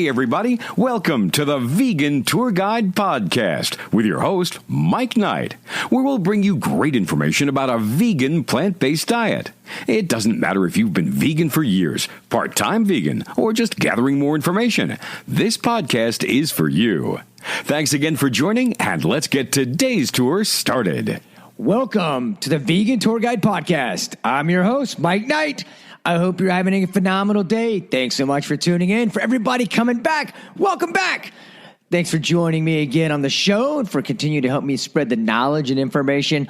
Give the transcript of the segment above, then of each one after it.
Hey, everybody. Welcome to the Vegan Tour Guide Podcast with your host, Mike Knight, where we'll bring you great information about a vegan plant-based diet. It doesn't matter if you've been vegan for years, part-time vegan, or just gathering more information. This podcast is for you. Thanks again for joining, and let's get today's tour started. Welcome to the Vegan Tour Guide Podcast. I'm your host, Mike Knight. I hope you're having a phenomenal day. Thanks so much for tuning in. For everybody coming back, welcome back. Thanks for joining me again on the show and for continuing to help me spread the knowledge and information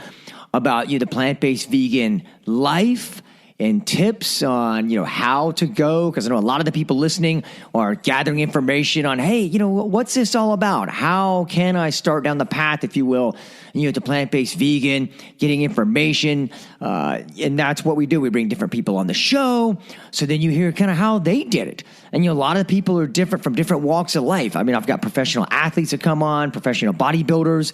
about the plant-based vegan life and tips on, how to go. Because I know a lot of the people listening are gathering information on, hey, what's this all about? How can I start down the path, if you will, to plant-based vegan, getting information. And that's what we do. We bring different people on the show. So then you hear kind of how they did it. And, a lot of people are different from different walks of life. I mean, I've got professional athletes that come on, professional bodybuilders,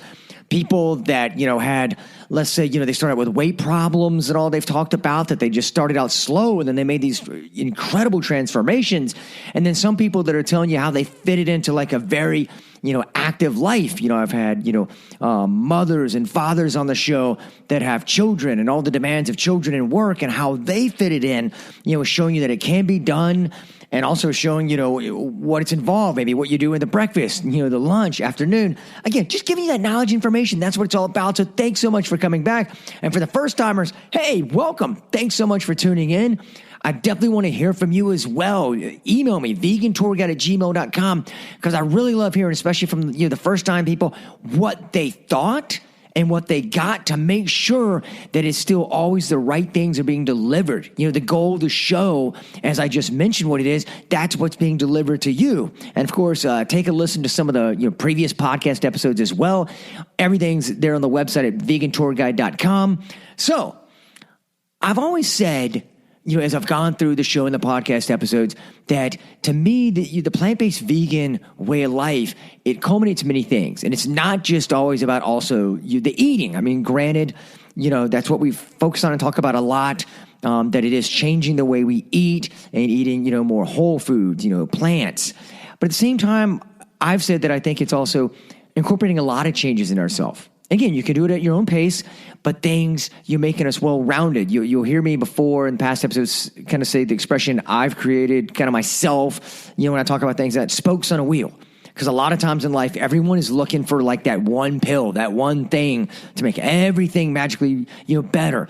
people that, had, let's say, they started with weight problems and all they've talked about, that they just started out slow and then they made these incredible transformations. And then some people that are telling you how they fit it into like a very, active life. I've had, mothers and fathers on the show that have children and all the demands of children and work and how they fit it in, showing you that it can be done. And also showing, what it's involved, maybe what you do in the breakfast, the lunch, afternoon. Again, just giving you that knowledge information. That's what it's all about. So thanks so much for coming back. And for the first timers, hey, welcome. Thanks so much for tuning in. I definitely want to hear from you as well. Email me, vegantourguide@gmail.com, because I really love hearing, especially from the first time people, what they thought and what they got to make sure that it's still always the right things are being delivered. The goal of the show, as I just mentioned what it is, that's what's being delivered to you. And of course, take a listen to some of the previous podcast episodes as well. Everything's there on the website at vegantourguide.com. So I've always said, as I've gone through the show and the podcast episodes, that to me, the plant-based vegan way of life, it culminates many things. And it's not just always about also the eating. I mean, granted, that's what we focus on and talk about a lot, that it is changing the way we eat and eating, more whole foods, plants. But at the same time, I've said that I think it's also incorporating a lot of changes in ourselves. Again, you can do it at your own pace, but you're making us well-rounded. You'll hear me before in past episodes kind of say the expression I've created kind of myself, when I talk about things that spokes on a wheel. Because a lot of times in life, everyone is looking for like that one pill, that one thing to make everything magically, better.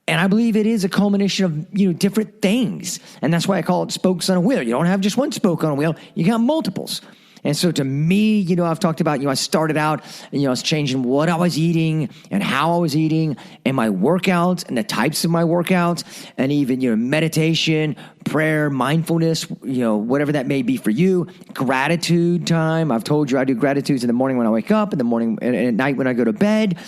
And I believe it is a culmination of, different things. And that's why I call it spokes on a wheel. You don't have just one spoke on a wheel. You got multiples. And so to me, I've talked about, I started out and, I was changing what I was eating and how I was eating and my workouts and the types of my workouts and even, meditation, prayer, mindfulness, whatever that may be for you. Gratitude time. I've told you I do gratitudes in the morning when I wake up, in the morning and at night when I go to bed.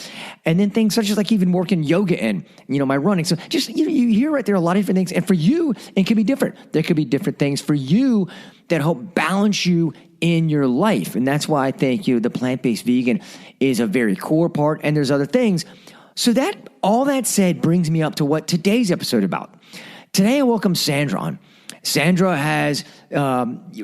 And then things such as like even working yoga in, my running. So just, you hear right there a lot of different things. And for you, it could be different. There could be different things for you that help balance you in your life. And that's why I think, the plant-based vegan is a very core part, and there's other things. So that, all that said, brings me up to what today's episode about. Today I welcome Sandra on. Sandra has,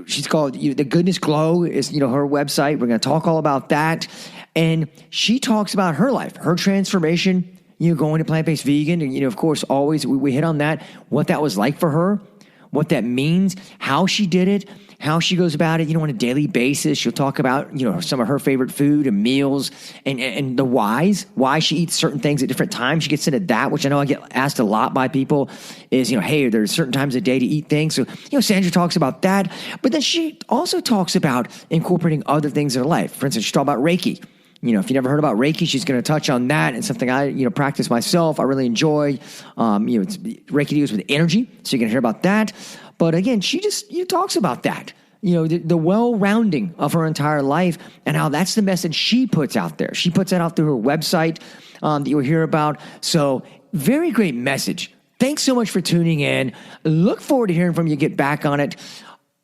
she's called The Goodness Glow is, her website. We're going to talk all about that. And she talks about her life, her transformation, going to plant-based vegan. And, of course, always we hit on that, what that was like for her, what that means, how she did it, how she goes about it, on a daily basis. She'll talk about, some of her favorite food and meals and the whys, why she eats certain things at different times. She gets into that, which I know I get asked a lot by people is, hey, there's certain times of day to eat things. So, Sandra talks about that. But then she also talks about incorporating other things in her life. For instance, she talks about Reiki. If you never heard about Reiki, she's going to touch on that. It's something I, practice myself. I really enjoy. Reiki deals with energy, so you're going to hear about that. But again, she just talks about that. The well-rounding of her entire life and how that's the message she puts out there. She puts that out through her website that you'll hear about. So very great message. Thanks so much for tuning in. Look forward to hearing from you. Get back on it.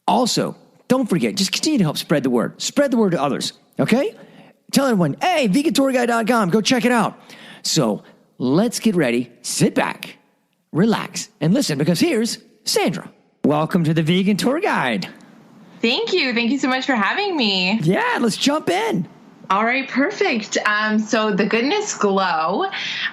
Also, don't forget, just continue to help spread the word. Spread the word to others, okay? Tell everyone, hey, vegantourguide.com, go check it out. So let's get ready, sit back, relax, and listen, because here's Sandra. Welcome to the Vegan Tour Guide. Thank you. Thank you so much for having me. Yeah, let's jump in. All right, perfect. So the Goodness Glow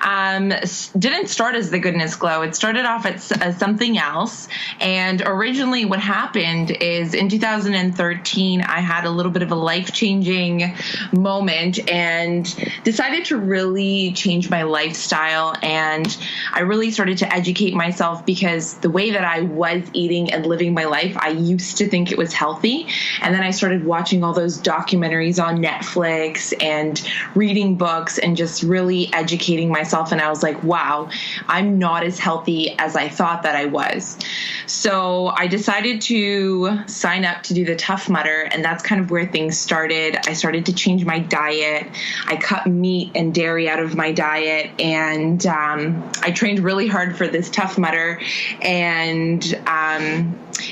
didn't start as the Goodness Glow. It started off as something else. And originally what happened is in 2013, I had a little bit of a life-changing moment and decided to really change my lifestyle. And I really started to educate myself because the way that I was eating and living my life, I used to think it was healthy. And then I started watching all those documentaries on Netflix and reading books and just really educating myself. And I was like, wow, I'm not as healthy as I thought that I was. So I decided to sign up to do the Tough Mudder, and that's kind of where things started. I started to change my diet. I cut meat and dairy out of my diet, and I trained really hard for this Tough Mudder, and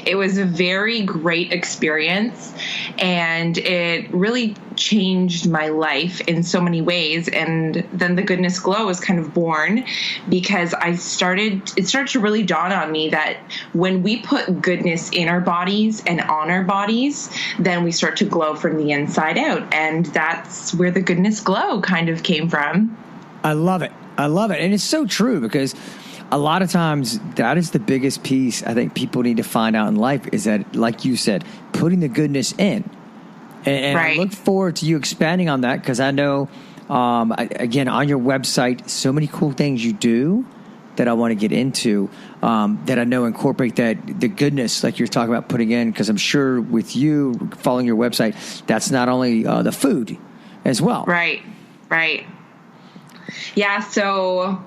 it was a very great experience, and it really changed my life in so many ways. And then the Goodness Glow was kind of born because it started to really dawn on me that when we put goodness in our bodies and on our bodies, then we start to glow from the inside out. And that's where the Goodness Glow kind of came from. I love it. And it's so true because a lot of times that is the biggest piece I think people need to find out in life is that, like you said, putting the goodness in. And right. I look forward to you expanding on that because I know, again, on your website, so many cool things you do that I want to get into that I know incorporate the goodness like you're talking about putting in, because I'm sure with you following your website, that's not only the food as well. Right. Yeah, so,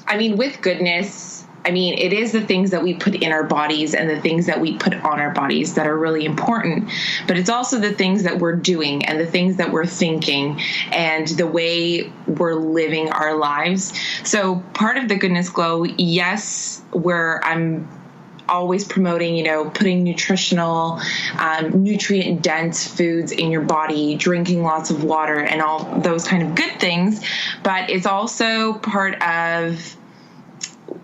I mean, with goodness, I mean, it is the things that we put in our bodies and the things that we put on our bodies that are really important. But it's also the things that we're doing and the things that we're thinking and the way we're living our lives. So part of the Goodness Glow, yes, where I'm always promoting, putting nutritional, nutrient-dense foods in your body, drinking lots of water and all those kind of good things. But it's also part of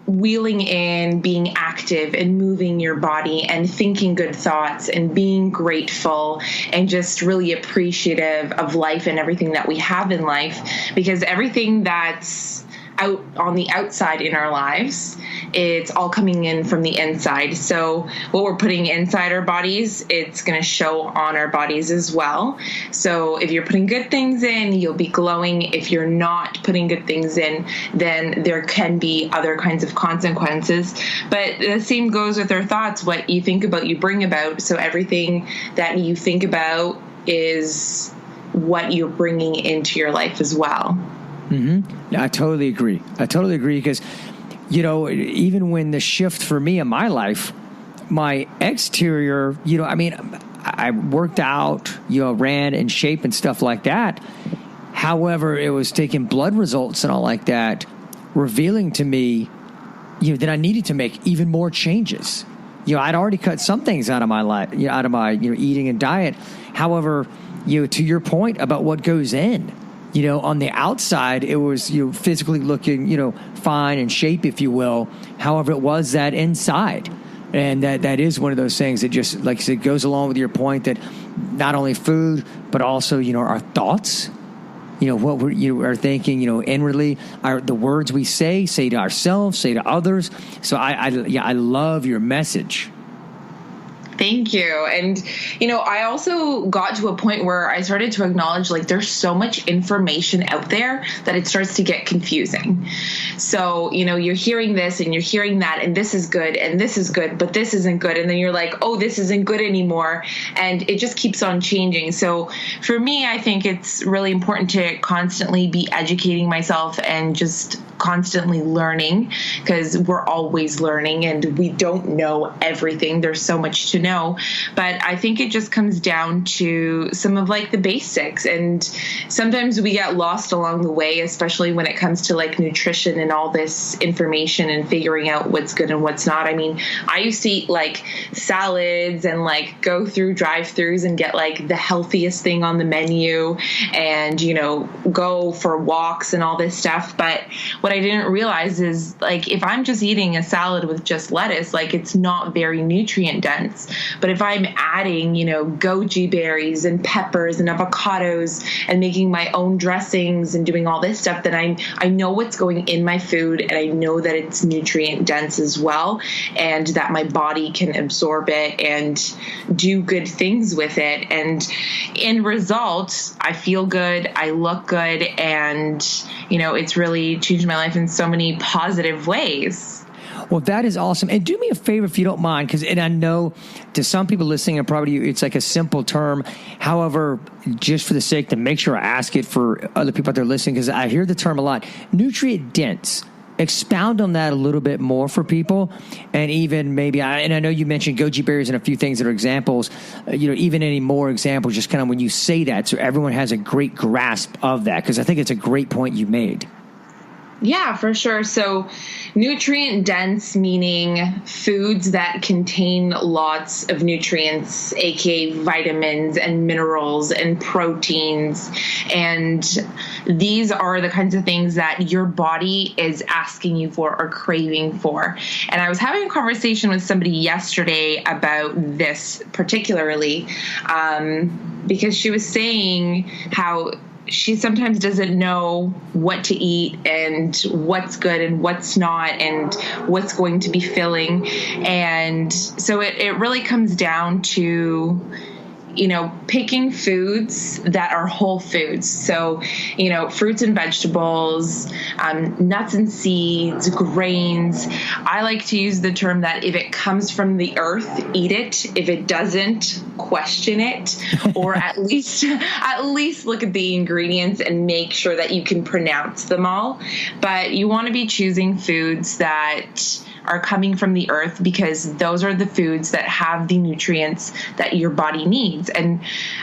wheeling in, being active and moving your body and thinking good thoughts and being grateful and just really appreciative of life and everything that we have in life, because everything that's out on the outside in our lives, it's all coming in from the inside. So what we're putting inside our bodies, it's going to show on our bodies as well. So if you're putting good things in, you'll be glowing. If you're not putting good things in, then there can be other kinds of consequences. But the same goes with our thoughts. What you think about, you bring about. So everything that you think about is what you're bringing into your life as well. Mm-hmm. Yeah, I totally agree because, even when the shift for me in my life, my exterior, I worked out, ran in shape and stuff like that. However, it was taking blood results and all like that, revealing to me, that I needed to make even more changes. I'd already cut some things out of my life, out of my, eating and diet. However, to your point about what goes in, on the outside, it was, physically looking, fine and shape, if you will. However, it was that inside. And that is one of those things that just, like I said, goes along with your point that not only food, but also, our thoughts, what we are thinking, inwardly, the words we say to ourselves, say to others. So I love your message. Thank you. And, I also got to a point where I started to acknowledge, there's so much information out there that it starts to get confusing. So, you're hearing this and you're hearing that, and this is good, but this isn't good. And then you're like, oh, this isn't good anymore. And it just keeps on changing. So for me, I think it's really important to constantly be educating myself and just constantly learning, because we're always learning and we don't know everything. There's so much to know. But I think it just comes down to some of the basics. And sometimes we get lost along the way, especially when it comes to nutrition and all this information and figuring out what's good and what's not. I mean, I used to eat salads and go through drive-thrus and get the healthiest thing on the menu and, go for walks and all this stuff. But what I didn't realize is if I'm just eating a salad with just lettuce, it's not very nutrient dense. But if I'm adding, goji berries and peppers and avocados and making my own dressings and doing all this stuff, then I know what's going in my food, and I know that it's nutrient dense as well, and that my body can absorb it and do good things with it. And in result, I feel good, I look good, and it's really changed my life in so many positive ways. Well, that is awesome. And do me a favor if you don't mind, because I know to some people listening, and probably it's like a simple term. However, just for the sake to make sure I ask it for other people out there listening, because I hear the term a lot, nutrient dense. Expound on that a little bit more for people, and even maybe, and I know you mentioned goji berries and a few things that are examples, even any more examples, just kind of when you say that, so everyone has a great grasp of that, because I think it's a great point you made. Yeah, for sure. So nutrient dense, meaning foods that contain lots of nutrients, aka vitamins and minerals and proteins. And these are the kinds of things that your body is asking you for or craving for. And I was having a conversation with somebody yesterday about this particularly, because she was saying how she sometimes doesn't know what to eat and what's good and what's not and what's going to be filling. And so it really comes down to, picking foods that are whole foods. So, fruits and vegetables, nuts and seeds, grains. I like to use the term that if it comes from the earth, eat it. If it doesn't, question it, or at least look at the ingredients and make sure that you can pronounce them all. But you want to be choosing foods that are coming from the earth, because those are the foods that have the nutrients that your body needs. And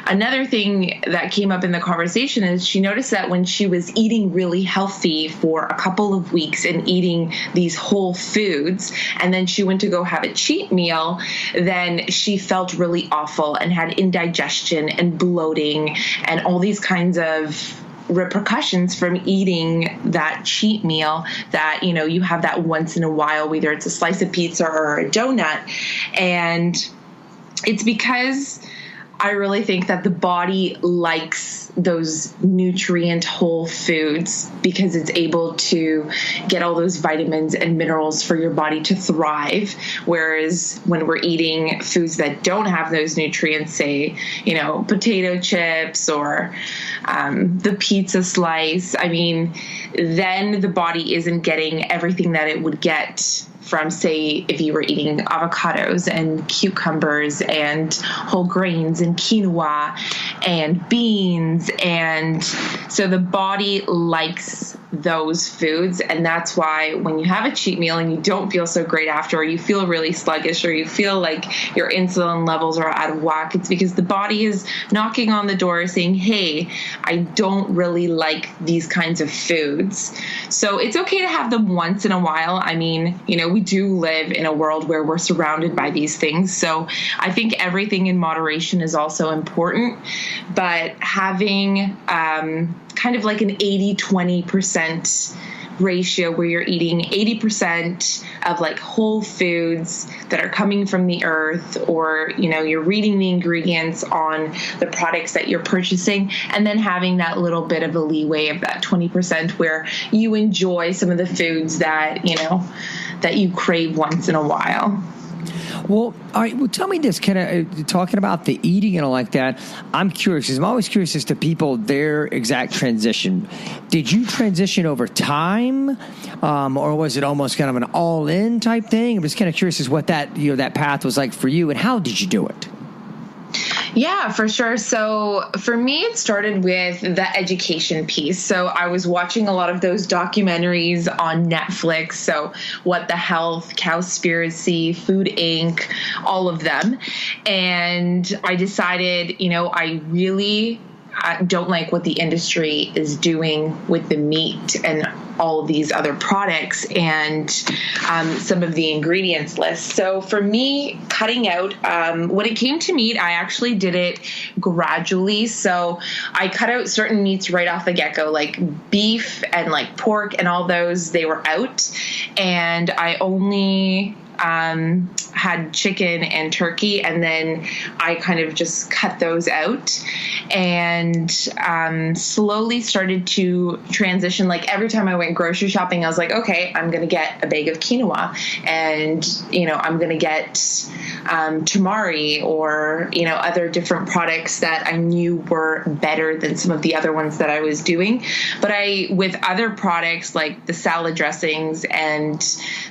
another thing that came up in the conversation is she noticed that when she was eating really healthy for a couple of weeks and eating these whole foods, and then she went to go have a cheat meal, then she felt really awful and had indigestion and bloating and all these kinds of repercussions from eating that cheat meal that, you have that once in a while, whether it's a slice of pizza or a donut. And it's because I really think that the body likes those nutrient whole foods, because it's able to get all those vitamins and minerals for your body to thrive. Whereas when we're eating foods that don't have those nutrients, say, potato chips or the pizza slice, then the body isn't getting everything that it would get from, say, if you were eating avocados and cucumbers and whole grains and quinoa and beans. And so the body likes those foods. And that's why when you have a cheat meal and you don't feel so great after, or you feel really sluggish, or you feel like your insulin levels are out of whack, it's because the body is knocking on the door saying, hey, I don't really like these kinds of foods. So it's okay to have them once in a while. We do live in a world where we're surrounded by these things. So I think everything in moderation is also important, but having kind of like an 80-20% ratio where you're eating 80% of like whole foods that are coming from the earth, or, you're reading the ingredients on the products that you're purchasing, and then having that little bit of a leeway of that 20% where you enjoy some of the foods that, that you crave once in a while. Well, all right. Well, tell me this, kind of talking about the eating and all like that. I'm curious, because I'm always curious as to people, their exact transition. Did you transition over time, or was it almost kind of an all-in type thing? I'm just kind of curious as what that that path was like for you, and how did you do it? Yeah, for sure. So for me, it started with the education piece. So I was watching a lot of those documentaries on Netflix. So What the Health, Cowspiracy, Food Inc., all of them. And I decided, I really don't like what the industry is doing with the meat and all of these other products and some of the ingredients list. So for me, cutting out, when it came to meat, I actually did it gradually. So I cut out certain meats right off the get-go, like beef and like pork and all those, they were out. And I only had chicken and turkey, and then I kind of just cut those out and slowly started to transition. Like every time I went grocery shopping, I was like, okay, I'm going to get a bag of quinoa, and, I'm going to get tamari or, other different products that I knew were better than some of the other ones that I was doing. But with other products like the salad dressings and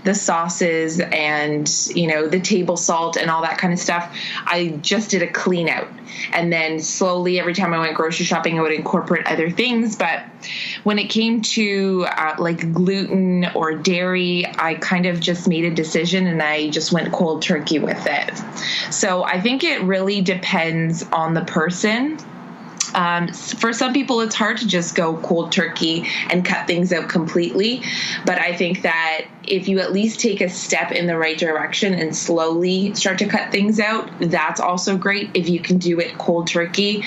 the sauces and, the table salt and all that kind of stuff, I just did a clean out. And then slowly, every time I went grocery shopping, I would incorporate other things. But when it came to like gluten or dairy, I kind of just made a decision and I just went cold turkey with it. So I think it really depends on the person. For some people, it's hard to just go cold turkey and cut things out completely. But I think that if you at least take a step in the right direction and slowly start to cut things out, that's also great. If you can do it cold turkey,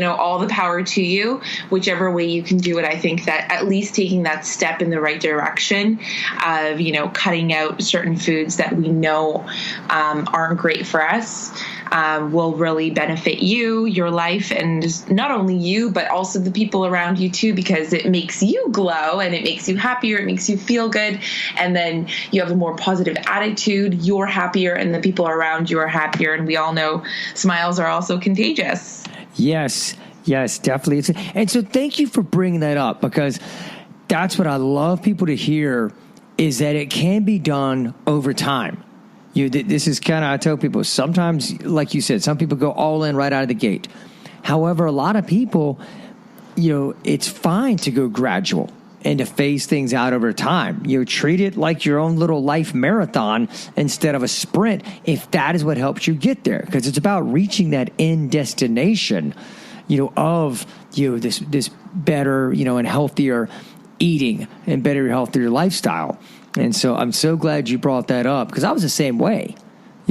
all the power to you. Whichever way you can do it, I think that at least taking that step in the right direction of, cutting out certain foods that we know aren't great for us will really benefit you, your life, and not only you, but also the people around you too, because it makes you glow and it makes you happier. It makes you feel good. And then you have a more positive attitude. You're happier and the people around you are happier. And we all know smiles are also contagious. Yes, definitely. And so thank you for bringing that up, because that's what I love people to hear, is that it can be done over time. This is kind of, I tell people, sometimes, like you said, some people go all in right out of the gate. However, a lot of people, it's fine to go gradual and to phase things out over time. Treat it like your own little life marathon instead of a sprint, if that is what helps you get there. Because it's about reaching that end destination, of this better, and healthier eating and better, healthier lifestyle. And so I'm so glad you brought that up, because I was the same way.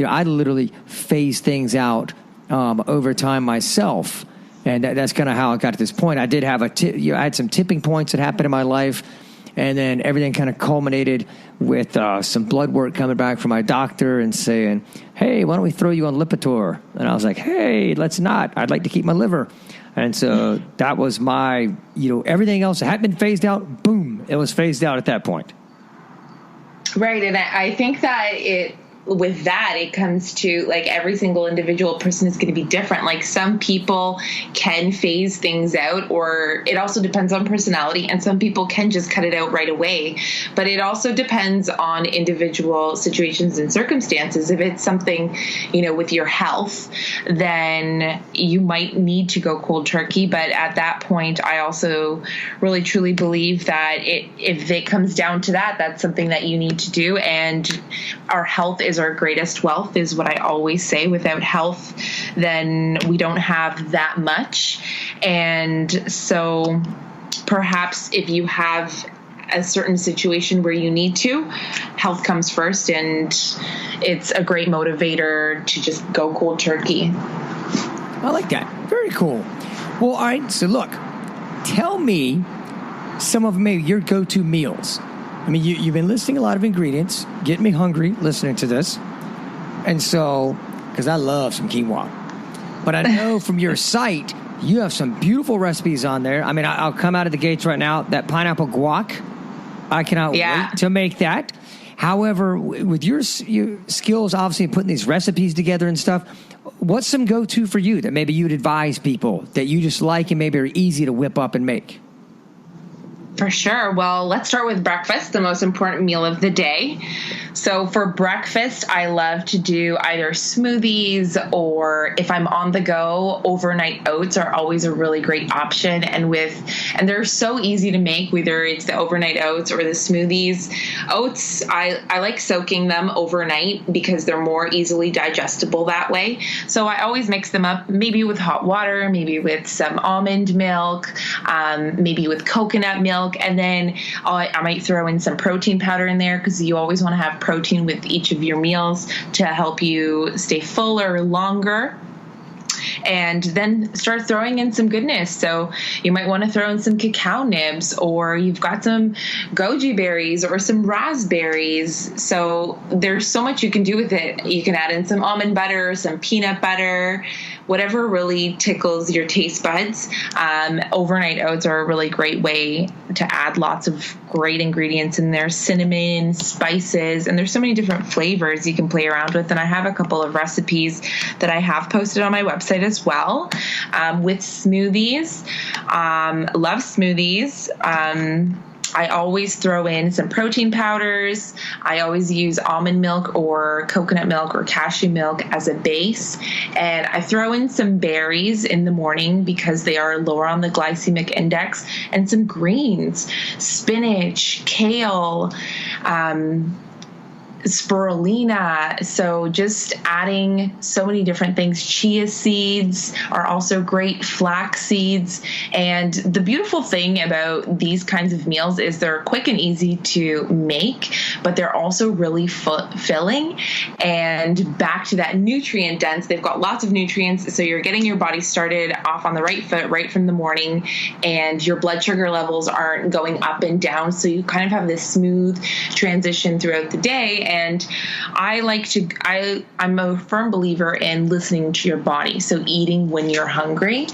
I literally phased things out over time myself. And that's kind of how I got to this point. I did have I had some tipping points that happened in my life, and then everything kind of culminated with some blood work coming back from my doctor and saying, hey, why don't we throw you on Lipitor? And I was like, hey, let's not. I'd like to keep my liver. And so that was my, everything else that had been phased out, boom, it was phased out at that point. Right. And I think that with that, it comes to like every single individual person is going to be different. Like some people can phase things out, or it also depends on personality, and some people can just cut it out right away. But it also depends on individual situations and circumstances. If it's something, with your health, then you might need to go cold turkey. But at that point, I also really truly believe that if it comes down to that, that's something that you need to do. And our health is our greatest wealth, is what I always say. Without health, then we don't have that much. And so perhaps if you have a certain situation where you need to, health comes first, and it's a great motivator to just go cold turkey. I like that. Very cool. Well, all right. So look, tell me some of maybe your go-to meals. I mean, you've been listing a lot of ingredients, getting me hungry listening to this. And so, because I love some quinoa. But I know from your site, you have some beautiful recipes on there. I mean, I'll come out of the gates right now. That pineapple guac, I cannot wait to make that. However, with your skills, obviously, putting these recipes together and stuff, what's some go-to for you that maybe you'd advise people that you just like and maybe are easy to whip up and make? For sure. Well, let's start with breakfast, the most important meal of the day. So for breakfast, I love to do either smoothies, or if I'm on the go, overnight oats are always a really great option. And they're so easy to make, whether it's the overnight oats or the smoothies. Oats, I like soaking them overnight because they're more easily digestible that way. So I always mix them up, maybe with hot water, maybe with some almond milk, maybe with coconut milk. And then I might throw in some protein powder in there, because you always want to have protein with each of your meals to help you stay fuller longer. and then start throwing in some goodness. So you might want to throw in some cacao nibs, or you've got some goji berries or some raspberries. So there's so much you can do with it. You can add in some almond butter, some peanut butter, whatever really tickles your taste buds. Overnight oats are a really great way to add lots of great ingredients in there, cinnamon, spices, and there's so many different flavors you can play around with. And I have a couple of recipes that I have posted on my website as well, with smoothies. Love smoothies. I always throw in some protein powders. I always use almond milk or coconut milk or cashew milk as a base. And I throw in some berries in the morning because they are lower on the glycemic index, and some greens, spinach, kale, spirulina. So just adding so many different things. Chia seeds are also great, flax seeds. And the beautiful thing about these kinds of meals is they're quick and easy to make, but they're also really filling. And back to that nutrient dense, they've got lots of nutrients. So you're getting your body started off on the right foot right from the morning, and your blood sugar levels aren't going up and down. So you kind of have this smooth transition throughout the day. And I'm a firm believer in listening to your body. So eating when you're hungry.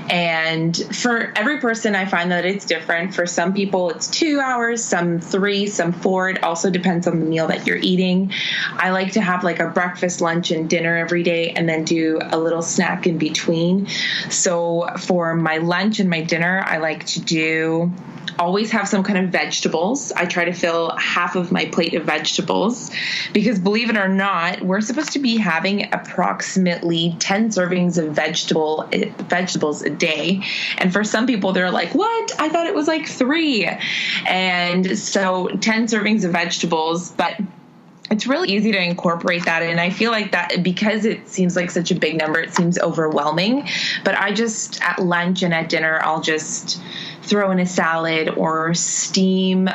And for every person, I find that it's different. For some people, it's 2 hours, some 3, some 4. It also depends on the meal that you're eating. I like to have like a breakfast, lunch, and dinner every day, and then do a little snack in between. So for my lunch and my dinner, I like to always have some kind of vegetables. I try to fill half of my plate of vegetables because, believe it or not, we're supposed to be having approximately 10 servings of vegetables a day. And for some people, they're like, what? I thought it was like 3. And so 10 servings of vegetables, but it's really easy to incorporate that. And I feel like that because it seems like such a big number, it seems overwhelming. But I just, at lunch and at dinner, I'll just throw in a salad or steam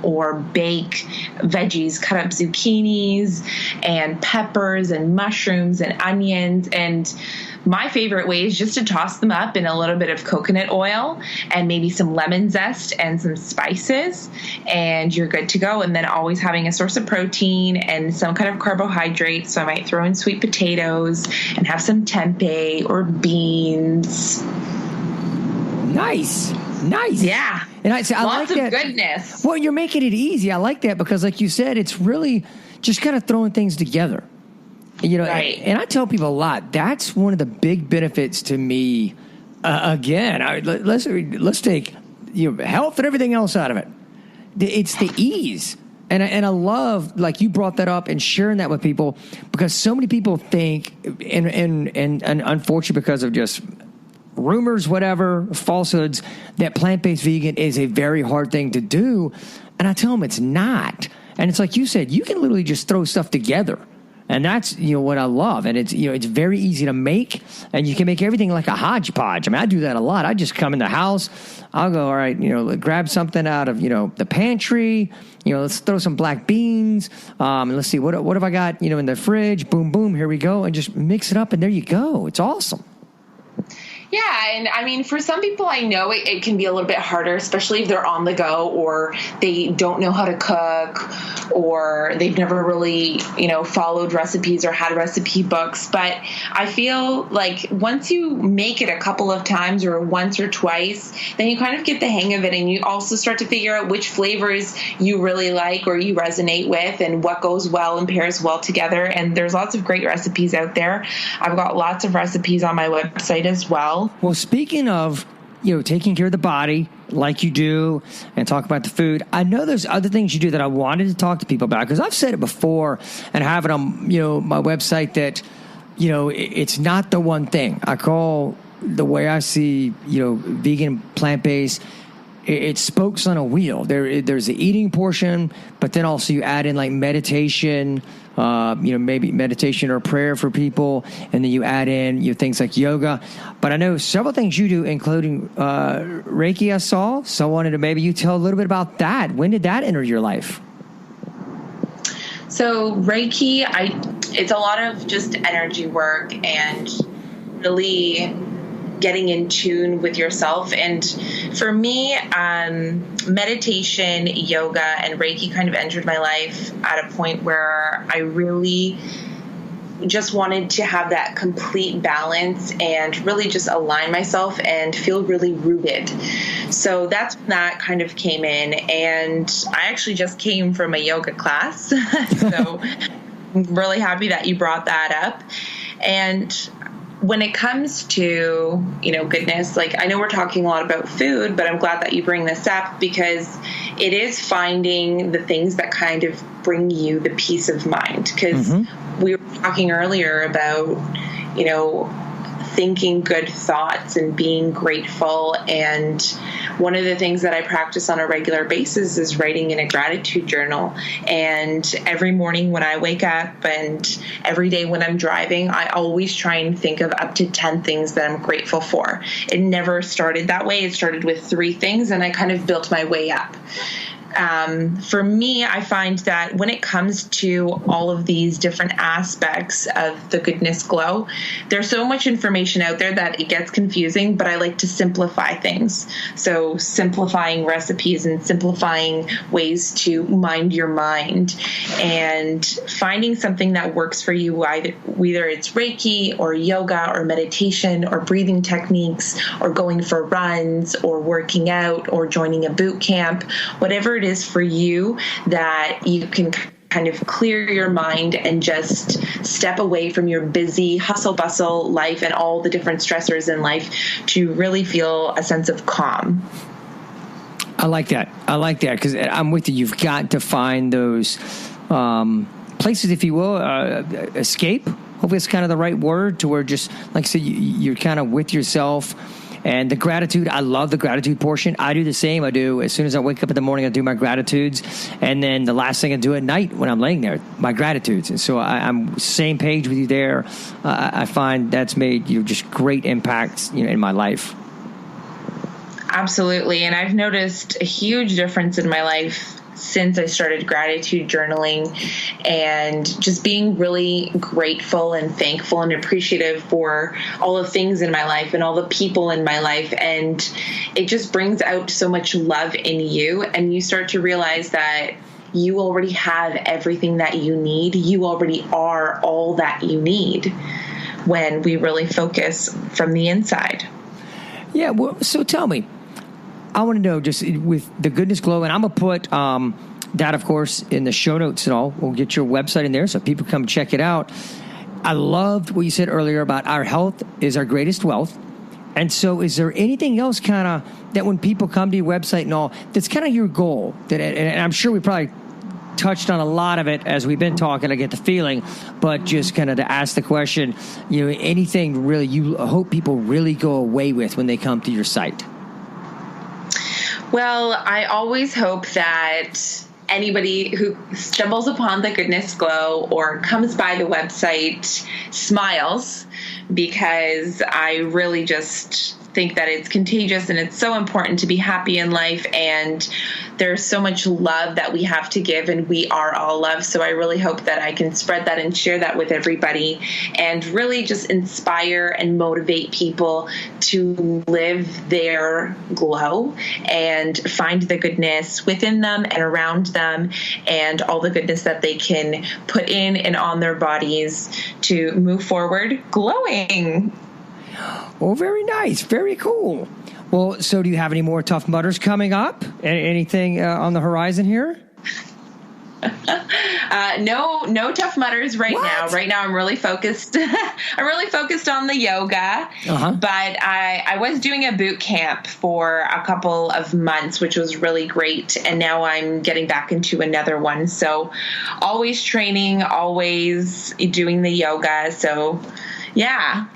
or bake veggies, cut up zucchinis and peppers and mushrooms and onions. And my favorite way is just to toss them up in a little bit of coconut oil and maybe some lemon zest and some spices, and you're good to go. And then always having a source of protein and some kind of carbohydrate. So I might throw in sweet potatoes and have some tempeh or beans. Nice. Yeah. And I lots like of that. Goodness. Well, you're making it easy. I like that because, like you said, it's really just kind of throwing things together. You know, right. And I tell people a lot. That's one of the big benefits to me. Let's take health and everything else out of it. It's the ease. And I love, like you brought that up and sharing that with people, because so many people think, and unfortunately because of just rumors, whatever, falsehoods, that plant-based vegan is a very hard thing to do. And I tell them it's not. And it's like you said, you can literally just throw stuff together. And that's, what I love. And it's, it's very easy to make, and you can make everything like a hodgepodge. I mean, I do that a lot. I just come in the house. I'll go, all right, grab something out of, the pantry. Let's throw some black beans. Let's see, what have I got, in the fridge? Boom, boom, here we go. And just mix it up, and there you go. It's awesome. Yeah, and I mean, for some people, I know it can be a little bit harder, especially if they're on the go or they don't know how to cook or they've never really, followed recipes or had recipe books. But I feel like once you make it a couple of times or once or twice, then you kind of get the hang of it, and you also start to figure out which flavors you really like or you resonate with and what goes well and pairs well together. And there's lots of great recipes out there. I've got lots of recipes on my website as well. Well, speaking of, taking care of the body like you do and talk about the food, I know there's other things you do that I wanted to talk to people about, because I've said it before and I have it on, my website that, it's not the one thing. I call the way I see, vegan, plant-based, it's spokes on a wheel. There's the eating portion, but then also you add in like meditation, maybe meditation or prayer for people, and then you add in things like yoga. But I know several things you do, including Reiki. I saw, so I wanted to maybe you tell a little bit about that. When did that enter your life? So Reiki, it's a lot of just energy work and really getting in tune with yourself. And for me, meditation, yoga, and Reiki kind of entered my life at a point where I really just wanted to have that complete balance and really just align myself and feel really rooted. So that's when that kind of came in. And I actually just came from a yoga class. So I'm really happy that you brought that up. And when it comes to, goodness, like I know we're talking a lot about food, but I'm glad that you bring this up because it is finding the things that kind of bring you the peace of mind. Because we were talking earlier about, thinking good thoughts and being grateful. And one of the things that I practice on a regular basis is writing in a gratitude journal. And every morning when I wake up and every day when I'm driving, I always try and think of up to 10 things that I'm grateful for. It never started that way. It started with 3 things and I kind of built my way up. For me, I find that when it comes to all of these different aspects of the Goodness Glow, there's so much information out there that it gets confusing, but I like to simplify things. So simplifying recipes and simplifying ways to mind your mind and finding something that works for you, whether it's Reiki or yoga or meditation or breathing techniques or going for runs or working out or joining a boot camp, whatever it is for you that you can kind of clear your mind and just step away from your busy hustle bustle life and all the different stressors in life to really feel a sense of calm. I like that because I'm with you. You've got to find those places, if you will, escape. Hopefully it's kind of the right word to where just, like I said, you're kind of with yourself. And the gratitude, I love the gratitude portion. I do the same. I do, as soon as I wake up in the morning, I do my gratitudes. And then the last thing I do at night when I'm laying there, my gratitudes. And so I'm same page with you there. I find that's made just great impacts in my life. Absolutely. And I've noticed a huge difference in my life since I started gratitude journaling and just being really grateful and thankful and appreciative for all the things in my life and all the people in my life. And it just brings out so much love in you. And you start to realize that you already have everything that you need. You already are all that you need when we really focus from the inside. Yeah. Well, so tell me, I want to know, just with the Goodness Glow, and I'm going to put that, of course, in the show notes and all. We'll get your website in there so people come check it out. I loved what you said earlier about our health is our greatest wealth. And so is there anything else kind of that when people come to your website and all, that's kind of your goal? And I'm sure we probably touched on a lot of it as we've been talking, I get the feeling, but just kind of to ask the question, anything really you hope people really go away with when they come to your site? Well, I always hope that anybody who stumbles upon the Goodness Glow or comes by the website smiles, because I really just think that it's contagious and it's so important to be happy in life, and there's so much love that we have to give, and we are all love. So I really hope that I can spread that and share that with everybody and really just inspire and motivate people to live their glow and find the goodness within them and around them and all the goodness that they can put in and on their bodies to move forward glowing. Oh, very nice. Very cool. Well, so do you have any more Tough Mudders coming up? Anything on the horizon here? No Tough Mudders right now. Right now, I'm really focused. I'm really focused on the yoga. But I was doing a boot camp for a couple of months, which was really great. And now I'm getting back into another one. So always training, always doing the yoga. So yeah.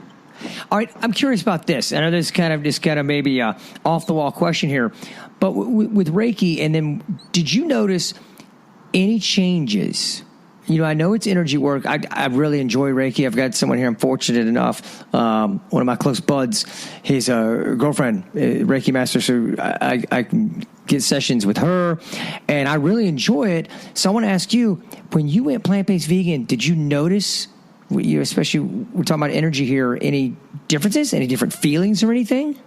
All right, I'm curious about this. I know this is kind of maybe a off-the-wall question here, but with Reiki, and then did you notice any changes? I know it's energy work. I really enjoy Reiki. I've got someone here, I'm fortunate enough, one of my close buds, his girlfriend, Reiki master, so I can get sessions with her, and I really enjoy it. So I want to ask you, when you went plant-based vegan, did you notice especially we're talking about energy here, any differences, any different feelings or anything?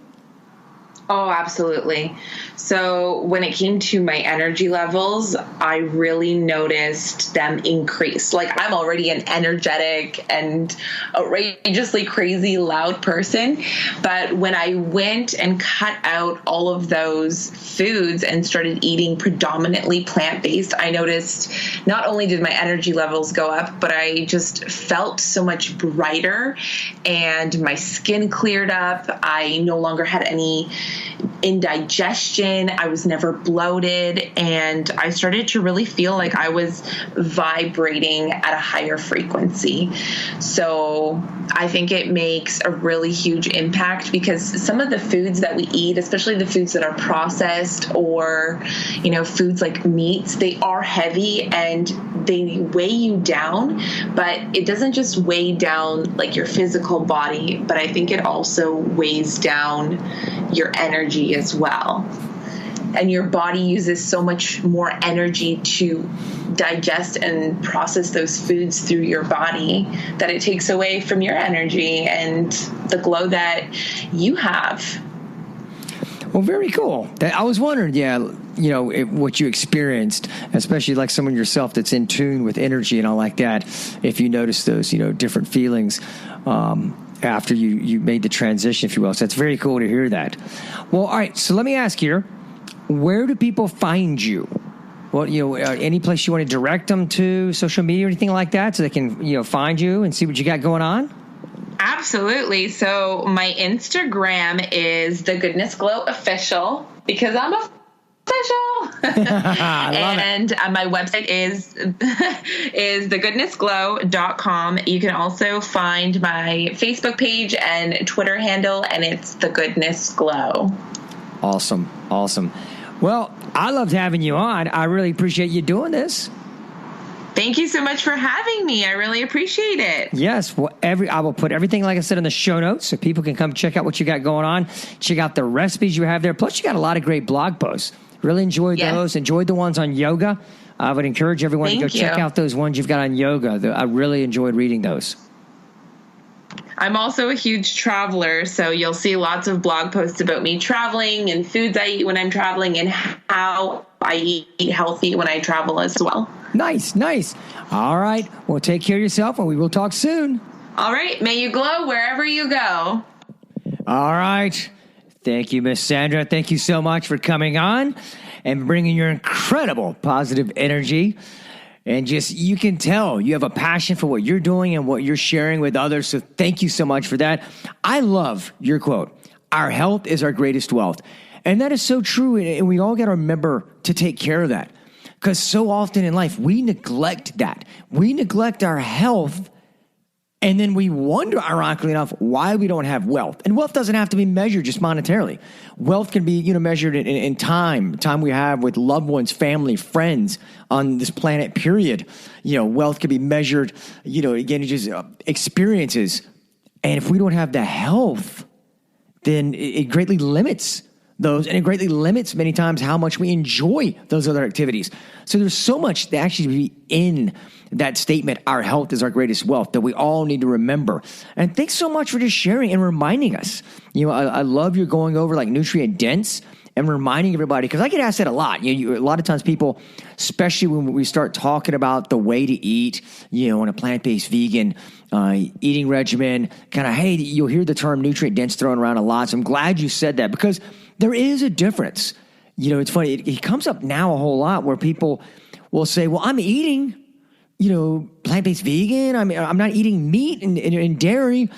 Oh, absolutely. So when it came to my energy levels, I really noticed them increase. Like, I'm already an energetic and outrageously crazy loud person. But when I went and cut out all of those foods and started eating predominantly plant-based, I noticed not only did my energy levels go up, but I just felt so much brighter and my skin cleared up. I no longer had any indigestion. I was never bloated, and I started to really feel like I was vibrating at a higher frequency. So I think it makes a really huge impact, because some of the foods that we eat, especially the foods that are processed or, foods like meats, they are heavy and they weigh you down, but it doesn't just weigh down like your physical body, but I think it also weighs down your energy as well. And your body uses so much more energy to digest and process those foods through your body that it takes away from your energy and the glow that you have. Well, very cool. I was wondering, what you experienced, especially like someone yourself that's in tune with energy and all like that, if you notice those, different feelings after you made the transition, if you will. So it's very cool to hear that. Well, all right. So let me ask here, where do people find you? Well, any place you want to direct them to, social media or anything like that, so they can, find you and see what you got going on? Absolutely. So my Instagram is The Goodness Glow Official, because I'm official. And my website is thegoodnessglow.com. You can also find my Facebook page and Twitter handle, and it's The Goodness Glow. Awesome. Well, I loved having you on. I really appreciate you doing this. Thank you so much for having me. I really appreciate it. Yes. Well, I will put everything, like I said, in the show notes so people can come check out what you got going on. Check out the recipes you have there. Plus, you got a lot of great blog posts. Really enjoyed those. Enjoyed the ones on yoga. I would encourage everyone to go check out those ones you've got on yoga. I really enjoyed reading those. I'm also a huge traveler, so you'll see lots of blog posts about me traveling and foods I eat when I'm traveling and how I eat healthy when I travel as well. Nice. All right. Well, take care of yourself, and we will talk soon. All right. May you glow wherever you go. All right. Thank you, Miss Sandra. Thank you so much for coming on and bringing your incredible positive energy. And just, you can tell you have a passion for what you're doing and what you're sharing with others. So thank you so much for that. I love your quote, "Our health is our greatest wealth." And that is so true. And we all got to remember to take care of that. Because so often in life, we neglect that. We neglect our health. And then we wonder, ironically enough, why we don't have wealth. And wealth doesn't have to be measured just monetarily. Wealth can be, measured in time we have with loved ones, family, friends on this planet, period. Wealth can be measured, again, just experiences. And if we don't have the health, then it greatly limits those, and it greatly limits many times how much we enjoy those other activities. So there's so much that actually be in that statement, "Our health is our greatest wealth," that we all need to remember. And thanks so much for just sharing and reminding us. I love your going over like nutrient dense and reminding everybody, because I get asked that a lot. A lot of times people, especially when we start talking about the way to eat, on a plant-based vegan eating regimen, kind of, hey, you'll hear the term nutrient dense thrown around a lot. So I'm glad you said that, because there is a difference. It's funny. It comes up now a whole lot where people will say, well, I'm eating, plant-based vegan. I'm not eating meat and dairy,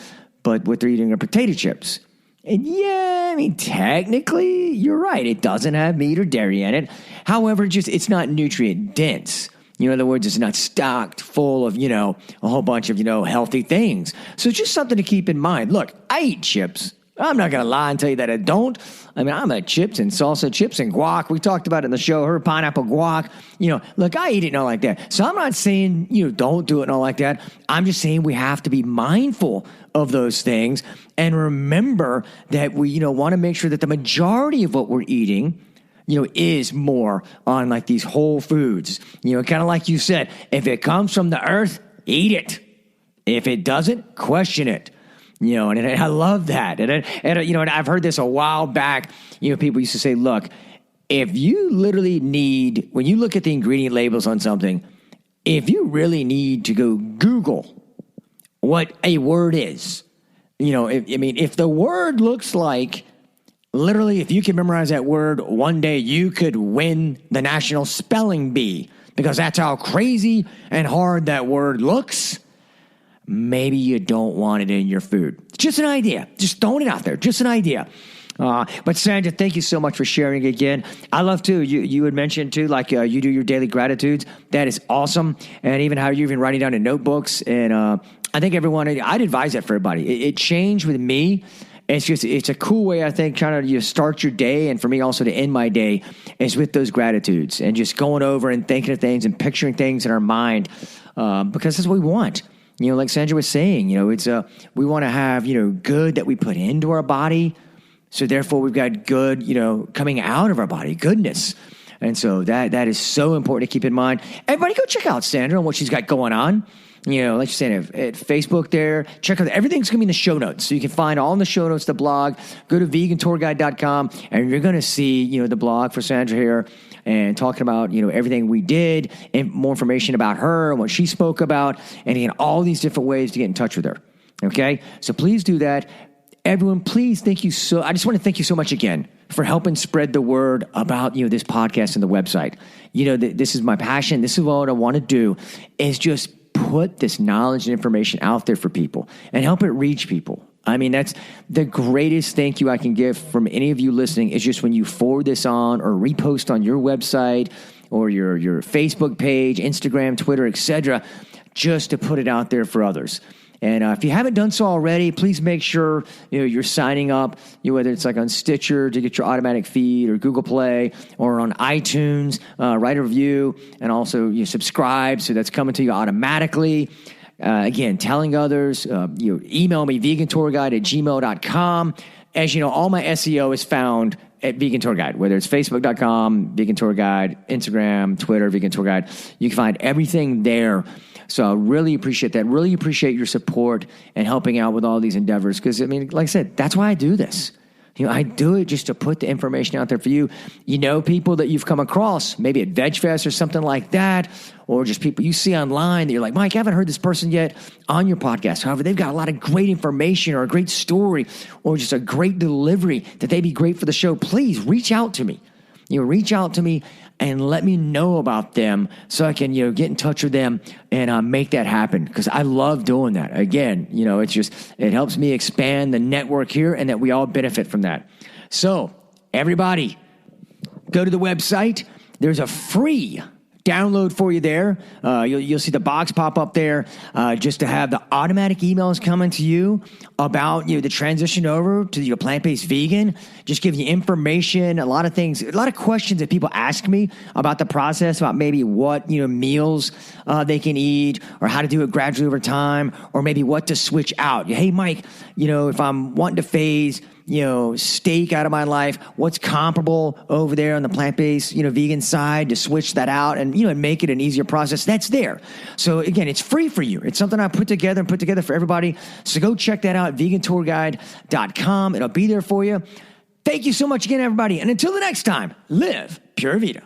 but what they're eating are potato chips. And technically you're right. It doesn't have meat or dairy in it. However, it's not nutrient dense. In other words, it's not stocked full of, a whole bunch of, healthy things. So it's just something to keep in mind. Look, I eat chips. I'm not going to lie and tell you that I don't. I'm a chips and salsa, chips and guac. We talked about it in the show, her pineapple guac. Look, I eat it and all like that. So I'm not saying, don't do it and all like that. I'm just saying we have to be mindful of those things and remember that we, want to make sure that the majority of what we're eating, is more on like these whole foods. Kind of like you said, if it comes from the earth, eat it. If it doesn't, question it. You know, and I love that. And you know, and I've heard this a while back. You know, people used to say, look, if you literally need, when you look at the ingredient labels on something, if you really need to go Google what a word is, you know, if the word looks like, literally, if you can memorize that word, one day you could win the National Spelling Bee, because that's how crazy and hard that word looks. Maybe you don't want it in your food. Just an idea. Just throwing it out there. Just an idea. But Sandra, thank you so much for sharing again. I love too. You had mentioned too, like you do your daily gratitudes. That is awesome. And even how you're even writing down in notebooks. And I think everyone, I'd advise that for everybody. It changed with me. It's a cool way, I think, trying to start your day, and for me also to end my day is with those gratitudes and just going over and thinking of things and picturing things in our mind, because that's what we want. You know, like Sandra was saying, you know, it's we want to have, you know, good that we put into our body. So therefore we've got good, you know, coming out of our body, goodness. And so that is so important to keep in mind. Everybody go check out Sandra and what she's got going on. You know, like you said, at Facebook there, check out, everything's going to be in the show notes. So you can find all in the show notes, the blog, go to vegantourguide.com, and you're going to see, you know, the blog for Sandra here and talking about, you know, everything we did and more information about her and what she spoke about, and again, all these different ways to get in touch with her. Okay. So please do that. Everyone, please thank you I just want to thank you so much again for helping spread the word about, you know, this podcast and the website. You know, this is my passion. This is what I want to do, is just put this knowledge and information out there for people and help it reach people. I mean, that's the greatest thank you I can give from any of you listening, is just when you forward this on or repost on your website or your Facebook page, Instagram, Twitter, etc., just to put it out there for others. And if you haven't done so already, please make sure, you know, you're signing up, you know, whether it's like on Stitcher to get your automatic feed, or Google Play, or on iTunes, write a review, and also you subscribe, so that's coming to you automatically. Again, telling others, you email me, vegantourguide@gmail.com. As you know, all my SEO is found at Vegan Tour Guide, whether it's facebook.com, Vegan Tour Guide, Instagram, Twitter, Vegan Tour Guide. You can find everything there. So I really appreciate that. Really appreciate your support and helping out with all these endeavors. Because, I mean, like I said, that's why I do this. You know, I do it just to put the information out there for you. You know, people that you've come across, maybe at VegFest or something like that, or just people you see online that you're like, Mike, I haven't heard this person yet on your podcast. However, they've got a lot of great information or a great story or just a great delivery that they'd be great for the show. Please reach out to me. You know, reach out to me and let me know about them so I can, you know, get in touch with them and make that happen, because I love doing that. Again, you know, it helps me expand the network here, and that we all benefit from that. So everybody, go to the website. There's a free download for you there. You'll see the box pop up there just to have the automatic emails coming to you about, you know, the transition over to your plant-based vegan. Just give you information, a lot of things, a lot of questions that people ask me about the process, about maybe what, you know, meals they can eat, or how to do it gradually over time, or maybe what to switch out. Hey, Mike, you know, if I'm wanting to phase, you know, steak out of my life, what's comparable over there on the plant-based, you know, vegan side to switch that out and, you know, make it an easier process? That's there. So again, it's free for you. It's something I put together for everybody. So go check that out, vegantourguide.com. It'll be there for you. Thank you so much again, everybody. And until the next time, live Pura Vida.